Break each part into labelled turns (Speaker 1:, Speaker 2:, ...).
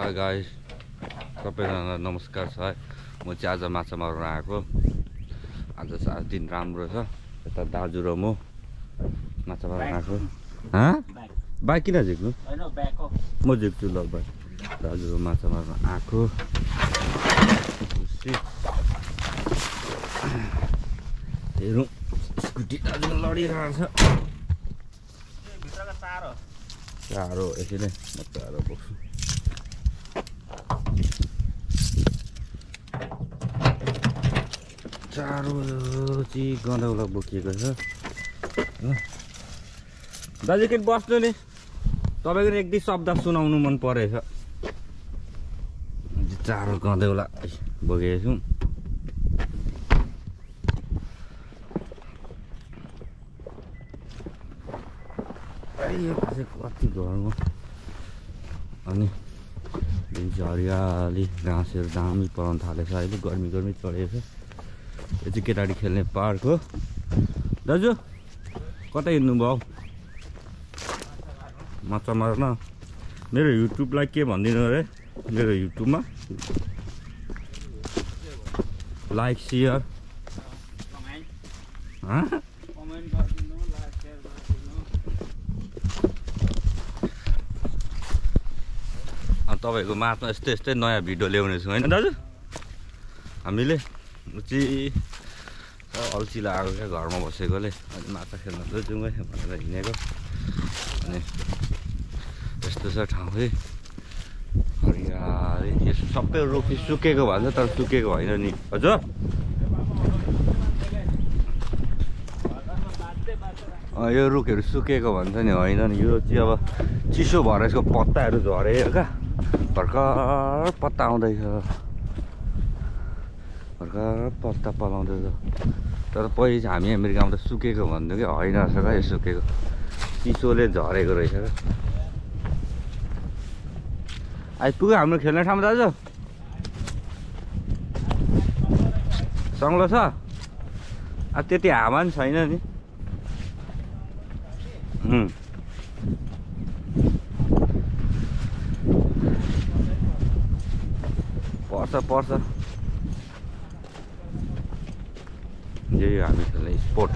Speaker 1: Hi guys, सबैजना नमस्कार छ। म चाहिँ आज माछा मार्न आएको। आज चाहिँ दिन राम्रो छ। यता दाजु र म माछा मार्न आएको। बाइक किन झिक्नु? म झिक्छु ल बाइक। दाजु र माछा मार्न आएको। हेरौँ स्कुटी दाजु लडिरहेको छ। चारो यसरी म चारो बोक्छु। चारो चाहिँ गदाउला बोकिएको छ। दाजु के बस्नु नि, तपाईँको एक दुई शब्द सुनाउनु मन परेछ। चारो गदाउला बोकेको छु। यो कति घरमा अनि जुन चाहिँ हरियाली घाँसहरू दामी पराउनु थालेछ। अहिले गर्मी चढेको छ। यो चाहिँ केटाडी खेल्ने पार्क हो। दाजु कता हिँड्नुभयो? माछा मार्न। मेरो युट्युबलाई के भनिदिनु अरे? मेरो युट्युबमा लाइक सेयर तपाईँको माछा यस्तै नयाँ भिडियो ल्याउनेछौँ होइन दाजु? हामीले चाहिँ अल्छी लागेको क्या घरमा बसेकोले। अनि माछा खेल्न जाउँ है भनेर हिँडेको। अनि यस्तो छ ठाउँ है, हरियाली। यो सबै रुख सुकेको भन्छ तर सुकेको होइन नि हजुर। यो रुखहरू सुकेको भन्छ नि, होइन नि। यो चाहिँ अब चिसो भएर यसको पत्ताहरू झऱ्यो क्या। भर्खर पत्ता आउँदैछ, भर्खर पत्ता पलाउँदैछ। तर पहिले चाहिँ हामी अमेरिकामा त सुकेको भन्थ्यो कि, होइन रहेछ क्या। यो सुकेको चिसोले झरेको रहेछ क्या। आइपुग्यो हाम्रो खेल्ने ठाउँ दाजु? सङ्लो छ? त्यति हावा पनि छैन नि। पर्छ यही हामी खेल्ने स्पोर्ट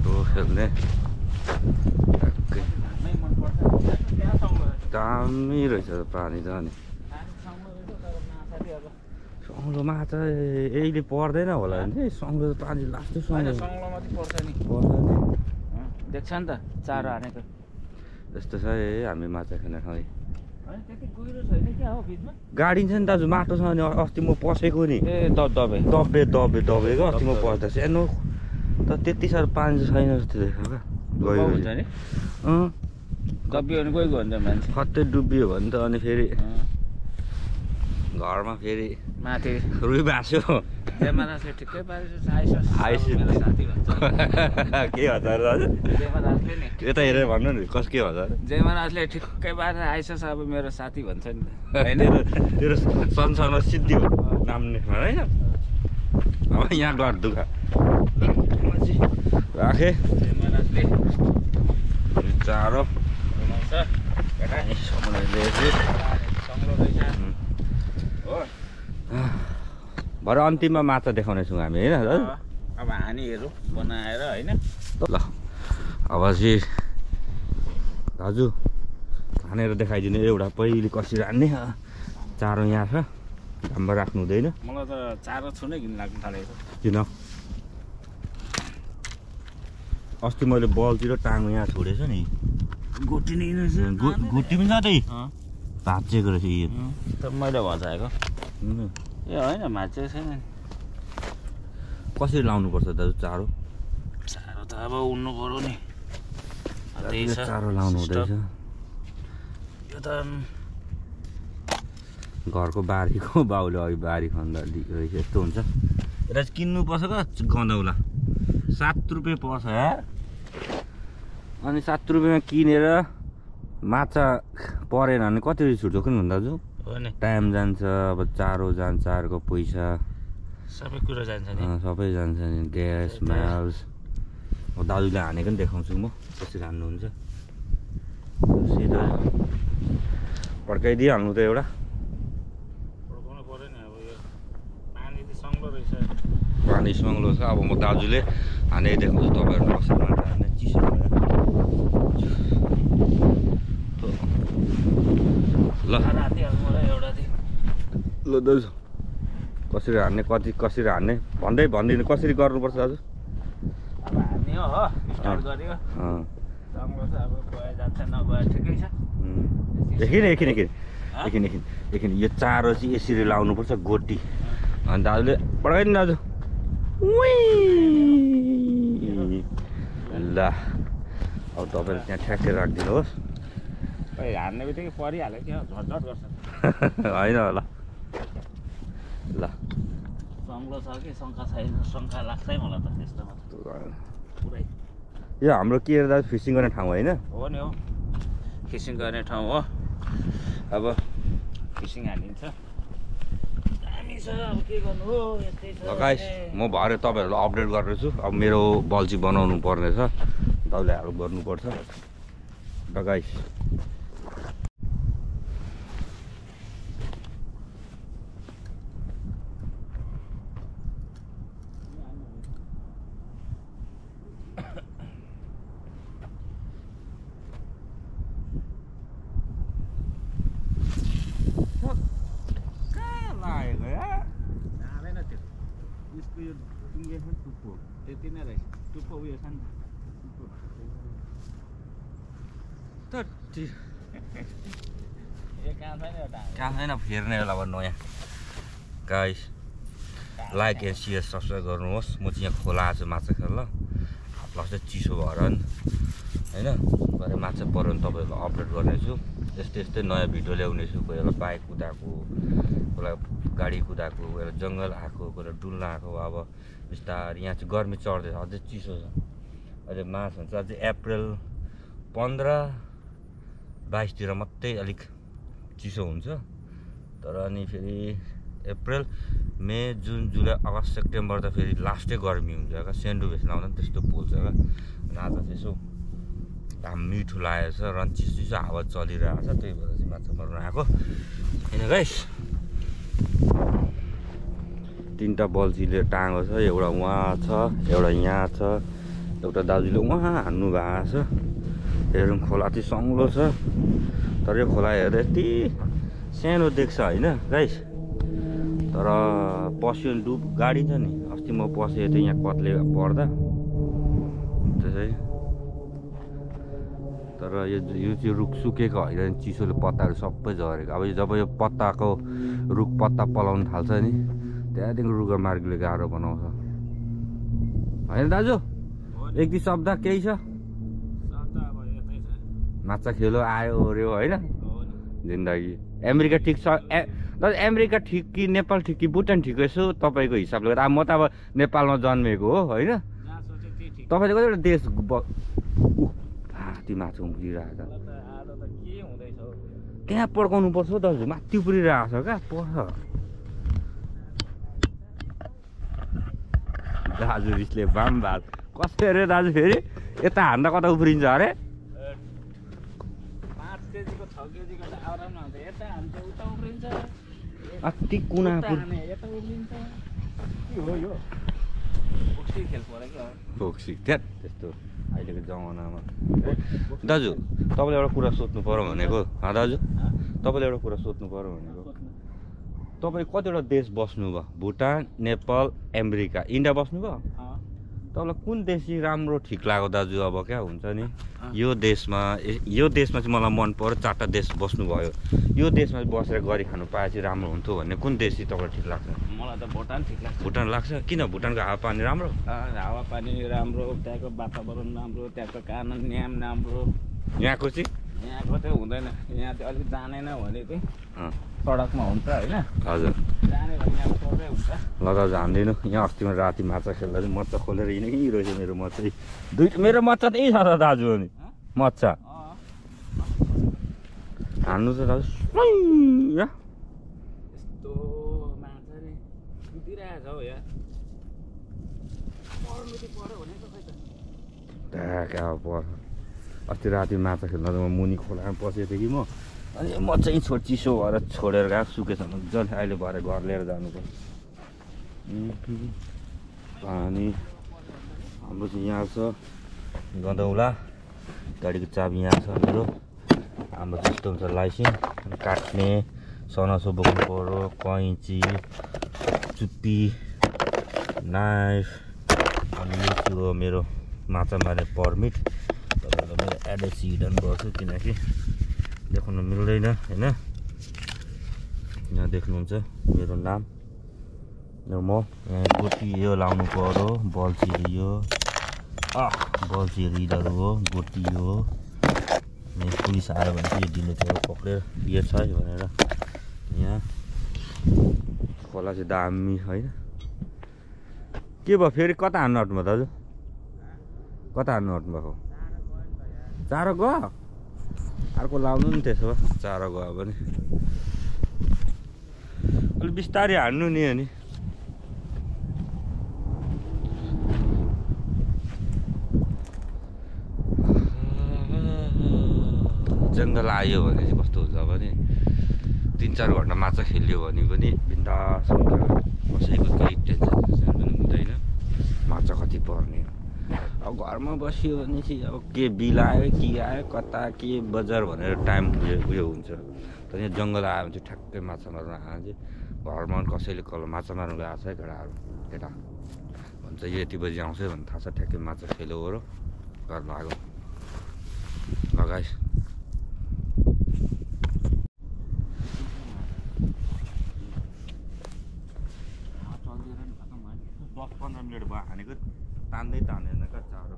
Speaker 1: हो खेल्ने। दामी रहेछ पानी त। अनि सङ्लो माछा यहीले पर्दैन होला नि। सङ्लो पानी लास्टै
Speaker 2: सङ्लोमा पर्छ नि, देख्छ नि त चारो हानेको।
Speaker 1: यस्तो छ है हामी माछा खेल्ने ठाउँ। गाडी छ नि दाजु, माटो छ नि। अस्ति म पसेको नि। दबेको अस्ति म पस्दा सानो त त्यति साह्रो पानी छैन जस्तो देख्यो क्या। गयो
Speaker 2: नि दबियो भने गइगयो भने त मान्छे
Speaker 1: खत्तै डुबियो भने त। अनि फेरि घरमा फेरि
Speaker 2: माथि
Speaker 1: रुई बाँच्यो।
Speaker 2: ठिकै
Speaker 1: के हजार दाजु? यता हेरेर भन्नु नि कस के हजार?
Speaker 2: जयमराजले ठिक्कै पारेर आइसस। अब मेरो साथी भन्छ नि त होइन?
Speaker 1: तेरो संसारमा सिद्धि नाम्ने होइन। अब यहाँ डर दुःख राखे चारो भरे अन्तिममा माछा देखाउनेछौँ हामी होइन दाजु?
Speaker 2: अब हानीहरू बनाएर होइन।
Speaker 1: ल अब चाहिँ दाजु हानेर देखाइदिनु। एउटा पहिले कसरी हान्ने। चारो यहाँ छ, घाममा राख्नु हुँदैन।
Speaker 2: मलाई त चारो छुनै घिन लाग्नु थालेको छ।
Speaker 1: किन? अस्ति मैले बलतिर टाँगो यहाँ छोडेछ नि।
Speaker 2: गोटी नै
Speaker 1: गोटी पनि छ त्यही भाँचेको रहेछ। यो
Speaker 2: त मैले भचाएको ए होइन, भाँचेको छैन।
Speaker 1: कसरी लाउनुपर्छ दाजु चारो?
Speaker 2: चारो त अब उड्नु पर्यो नि।
Speaker 1: चारो लाउनु हुँदैछ।
Speaker 2: यो त
Speaker 1: घरको बारीको बाउले अघि बारी खन्दा रहेछ। यस्तो हुन्छ। यसलाई चाहिँ किन्नुपर्छ क्या गदाउला। 7 रुपियाँ पर्छ यार। अनि 7 रुपियाँमा किनेर माछा परेन भने कति छुट्यो नि दाजु? टाइम जान्छ, अब चारो जान्छ, चारोको पैसा
Speaker 2: सबै कुरा जान्छ नि।
Speaker 1: सबै जान्छ नि, ग्यास माइल्स। अब दाजुले हानेको नि देखाउँछु म कसरी हान्नुहुन्छ। नि त पड्काइदिइहाल्नु त एउटा
Speaker 2: पड्काउनु पर्यो नि अब यो पानी चाहिँ सङ्लो रहेछ
Speaker 1: पानी सङ्लो छ अब म दाजुले हाने देखाउँछु तपाईँहरू कसरी माछा हान्ने चिसो भयो ल
Speaker 2: राति हाल्नु र एउटा चाहिँ
Speaker 1: ल दाजु कसरी हान्ने कसरी हान्ने भनिदिनु कसरी गर्नुपर्छ दाजु
Speaker 2: अब हान्ने हो स्टार्ट गर्यो सङ्लो छ अब गए जान्छ नगए ठिकै छ
Speaker 1: एकछिन यो चारो चाहिँ यसरी लाउनुपर्छ गोटी अनि दाजुले पड्काइदिनु दाजु ल अब तपाईँले त्यहाँ ठ्याक्कै राखिदिनुहोस्
Speaker 2: खै हान्ने बित्तिकै परिहाल्यो क्या झटझट गर्छ
Speaker 1: होइन होला ल
Speaker 2: सङ्लो छ कि शङ्का छैन शङ्का लाग्छै मलाई त त्यस्तोमा पुरै
Speaker 1: यो हाम्रो के अरे दाजु फिसिङ गर्ने ठाउँ होइन
Speaker 2: हो नि हो फिसिङ गर्ने ठाउँ हो अब फिसिङ हालिन्छ दामी छ अब के गर्नु हो यस्तै छ
Speaker 1: गाइस म भरे तपाईँहरूलाई अपडेट गर्दैछु अब मेरो बल्छी बनाउनु पर्ने छ दाउले हेल्प गर्नुपर्छ र गाइस
Speaker 2: जाँदैन त्यो उसको यो टुङ्गेको टुप्पो त्यति नै रहेछ टुप्पो उयो छ नि यो कहाँ छैन एउटा
Speaker 1: कहाँ छैन फेर्ने बेला भन्नु यहाँ guys like and share subscribe गर्नुहोस् म चाहिँ यहाँ खोला आएको छु माछा खेल्न प्लस चाहिँ चिसो भएर नि होइन भरे माछा पऱ्यो भने तपाईँहरूलाई अपडेट गर्नेछु यस्तै नयाँ भिडियो ल्याउनेछु कोही बेला बाइक कुदाएको कोही बेला गाडी कुदाएको कोही बेला जङ्गल आएको कोही बेला डुल्न आएको अब बिस्तारै यहाँ चाहिँ गर्मी चढ्दैछ अझै चिसो छ अहिले मार्च हुन्छ अझै अप्रिल 15-22तिर मात्रै अलिक चिसो हुन्छ तर अनि फेरि अप्रिल मे जुन जुलाई अगस्त सेप्टेम्बर त फेरि लास्टै गर्मी हुन्छ क्या सेन्डु भेट्न आउँदा पनि त्यस्तो पोल्छ क्या अनि आज चाहिँ यसो घाम मिठो लागेको छ र चिसो हावा चलिरहेको छ त्यही भएर चाहिँ माछा मार्न आएको होइन गाइस 3टा बल्छीले टाँगो छ एउटा उहाँ छ एउटा यहाँ छ एउटा दाजुले उहाँ हान्नु भएको छ हेरौँ खोला चाहिँ सङ्लो छ तर यो खोला हेर्दा यति सानो देख्छ होइन गाइस तर पस्यो भने गाडी छ नि अस्ति म पसेँ त्यो यहाँ कत्ले पर्दा त्यसै तर यो चाहिँ रुख सुकेको होइन चिसोले पत्ताहरू सबै झरेको अब जब यो पत्ताको रुख पत्ता पलाउनु थाल्छ नि त्यहाँदेखि रुगा मार्गीले गाह्रो बनाउँछ होइन दाजु एक दुई शब्द केही छ माछा खेलो आयो ओऱ्यो होइन जिन्दगी अमेरिका ठिक छ दाजु अमेरिका ठिक कि नेपाल ठिक कि भुटान ठिक यसो तपाईँको हिसाबले गर्दा अब म त अब नेपालमा जन्मेको हो होइन तपाईँले कतिवटा देश माथि माछा उम्रिरहेको छ त्यहाँ पड्काउनु पर्छ हौ दाजु माथि उम्रिरहेको छ क्या पर्छ दाजु रिसले बाम भात कसरी अरे दाजु फेरि यता हान्दा कता उफ्रिन्छ अरे
Speaker 2: 5 केजीको 6 केजीको त आराममा हुन्छ यता हान्छ उता उफ्रिन्छ
Speaker 1: अति कुना
Speaker 2: यता उफ्रिन्छ के हो यो बोक्सी खेल पऱ्यो क्या
Speaker 1: बोक्सी त्यस्तो अहिलेको जमानामा दाजु तपाईँले एउटा कुरा सोध्नु पर्यो भनेको दाजु तपाईँले एउटा कुरा सोध्नु पर्यो भनेको तपाईँ कतिवटा देश बस्नुभयो भुटान नेपाल अमेरिका इन्डिया बस्नुभयो तपाईँलाई कुन देश चाहिँ राम्रो ठिक लाग्यो दाजु अब क्या हुन्छ नि यो देशमा चाहिँ मलाई मन पर्यो 4टा देश बस्नुभयो यो देशमा बसेर गरी खानु पाए चाहिँ राम्रो हुन्थ्यो भन्ने कुन देश चाहिँ तपाईँलाई ठिक लाग्छ
Speaker 2: मलाई त भुटान ठिक लाग्छ
Speaker 1: भुटान लाग्छ किन भुटानको हावापानी राम्रो
Speaker 2: हावापानी राम्रो त्यहाँको वातावरण राम्रो त्यहाँको कानुन नियम राम्रो
Speaker 1: यहाँको चाहिँ
Speaker 2: यहाँको चाहिँ हुँदैन यहाँ चाहिँ अलिक जानेन भने चाहिँ सडकमा हुन्छ होइन
Speaker 1: हजुर
Speaker 2: जाने भने यहाँ सबै हुन्छ
Speaker 1: ल दाजु हान्दिनँ यहाँ अस्तिमा राति माछा खेल्दा चाहिँ मच्चा खोलेर हिँडिरहेछ मेरो मच्चा मेरो मच्चा त यही छ त दाजु अनि मच्चा हान्नु त दाजु
Speaker 2: यस्तो माछा नि कुदिरहेको छ हौ यहाँ पर्नु चाहिँ पर्यो भने त खै त
Speaker 1: ढ्याक अब पर्छ अस्ति राति माछा खेल्न त म मुनि खोलामा पसेको थिएँ कि म अनि म चाहिँ चिसो भएर छोडेर गएको सुकेसम्म जसले अहिले भरे घर लिएर जानुपर्छ अनि हाम्रो चाहिँ यहाँ छ गदौला गाडीको चाबी यहाँ छ मेरो हाम्रो त्यस्तो हुन्छ लाइसेन्स काट्ने सनासो बोक्नु पर्यो कैँची चुप्पी नाइफ अनि यो थियो मेरो माछा मार्ने पर्मिट तपाईँहरूलाई मेरो एड्रेस हिडन गर्छु किनकि देखाउन मिल्दैन होइन यहाँ देख्नुहुन्छ मेरो नाम म यहाँ गोटी यो लाउनु पर्यो बल्छी यो बल्छी रिडर हो गोटी हो पुलिस आयो भने चाहिँ यो दिनु थियो पक्रेर यो छ है भनेर यहाँ खोला चाहिँ दामी होइन के भयो फेरि कता हान्नु आँट्नु भयो दाजु कता हान्नु आँट्नु भएको चारो गयो अर्को लाउनु नि त्यसो भए चारो गयो भने अलिक बिस्तारै हान्नु नि अनि जङ्गल आयो भने चाहिँ कस्तो हुन्छ भने 3-4 घन्टा माछा खेल्यो भने पनि बिन्दास हुन्छ कसैको केही टेन्सन पनि हुँदैन माछा कति पर्ने अब घरमा बस्यो भने चाहिँ अब के बिल आयो के आयो कता के बजार भनेर टाइम उयो हुन्छ तर यहाँ जङ्गल आयो भने चाहिँ ठ्याक्कै माछा मार्न आयो चाहिँ घरमा पनि कसैले माछा मार्नु गएको छ है केटा भन्छ यो यति बजी आउँछ भने थाहा छ ठ्याक्कै माछा खेल्यो हो र घर लाग्यो लगाइस 10-15 मिनट भयो हानेको तान्दै तान्दैन क्या चारो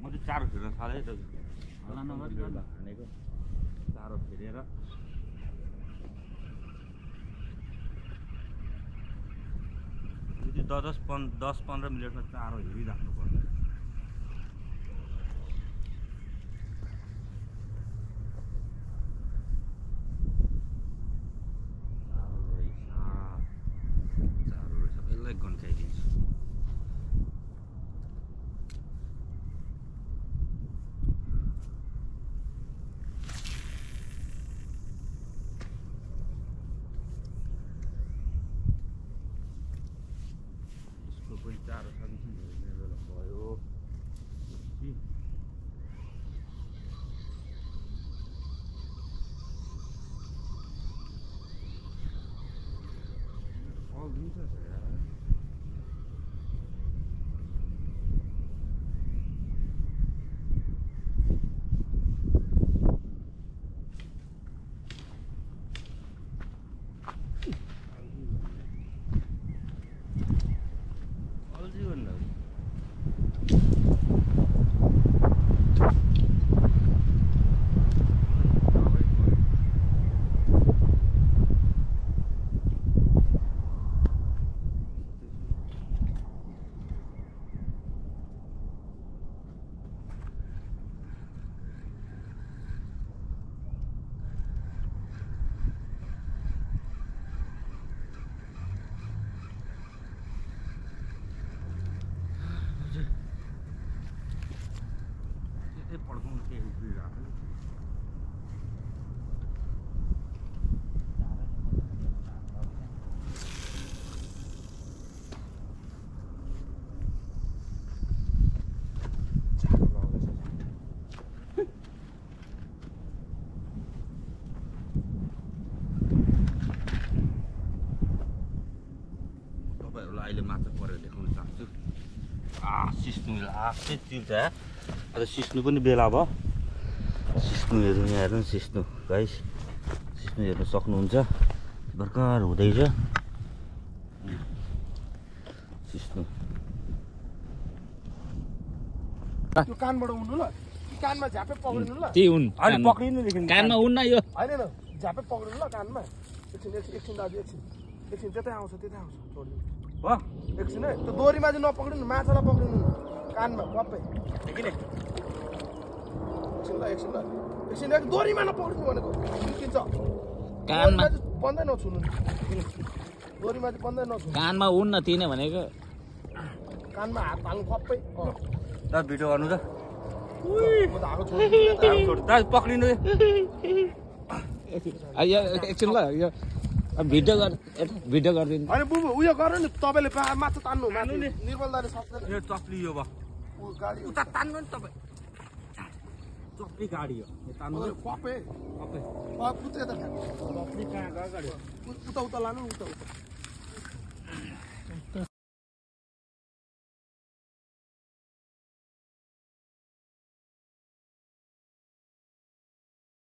Speaker 1: म चाहिँ चारो फेर्न थालेँ त हानेको चारो फेरेर त्यो 10-15 मिनटमा चारो हेरिराख्नु पर्छ चारो रहेछ सबैलाई गन्काइदिन्छु चारो सानसानो हेर्ने बेला भयो दिन्छ पड्काउनु केही उफ्रिरहेको तपाईँहरूलाई अहिले माछा परेर देखाउन चाहन्छु सिस्नु लास्टै तिर्छ अब सिस्नु पनि बेला भयो सिस्नुहरू यहाँ हेर्नु सिस्नु गाइस सिस्नु हेर्नु सक्नुहुन्छ भर्खर हुँदैछ सिस्नु
Speaker 3: त्यो कानबाट उड्नु ल कानमा झ्यापे पक्रिनु ल
Speaker 2: त्यही हुन
Speaker 1: अनि पक्रिनुदेखि
Speaker 2: कानमा उड्न यो
Speaker 3: हैन झ्यापे पक्रिनु ल कानमा एकछिन दाजु एकछिन त्यतै आउँछ छोडिदिनु
Speaker 1: हो
Speaker 3: एकछिन है त्यो दोरीमा चाहिँ नपक्रिनु माछालाई पक्रिनु कानमा वापै
Speaker 1: किन
Speaker 3: एकछिन एक दोरीमा नपक्रिनु भनेको निस्किन्छ
Speaker 2: कानमा
Speaker 3: बन्दै नछुनु दोरीमा चाहिँ बन्दै नछुनु
Speaker 2: कानमा उड्न तिने भनेको
Speaker 3: कानमा हात हाल्नु खप्पै
Speaker 1: त भिडियो गर्नु त
Speaker 3: म त हाको छोड्दिनँ
Speaker 1: दाजु पक्रिनु
Speaker 2: एकछिन ल यो भिडियो गरिदिनु
Speaker 3: होइन बुबु उयो गर नि तपाईँले माछा तान्नु माथि निर्मल दाले सक्दैन
Speaker 1: यो चप्ली यो भयो
Speaker 3: ऊ गाडी
Speaker 1: उता तान्नु नि तपाईँ चप्ली गाडी हो यो तान्नु
Speaker 3: खप्पै
Speaker 1: सबै
Speaker 3: पुत्रे त
Speaker 1: चप्ली कहाँ गयो गाडी
Speaker 3: उता लानु उता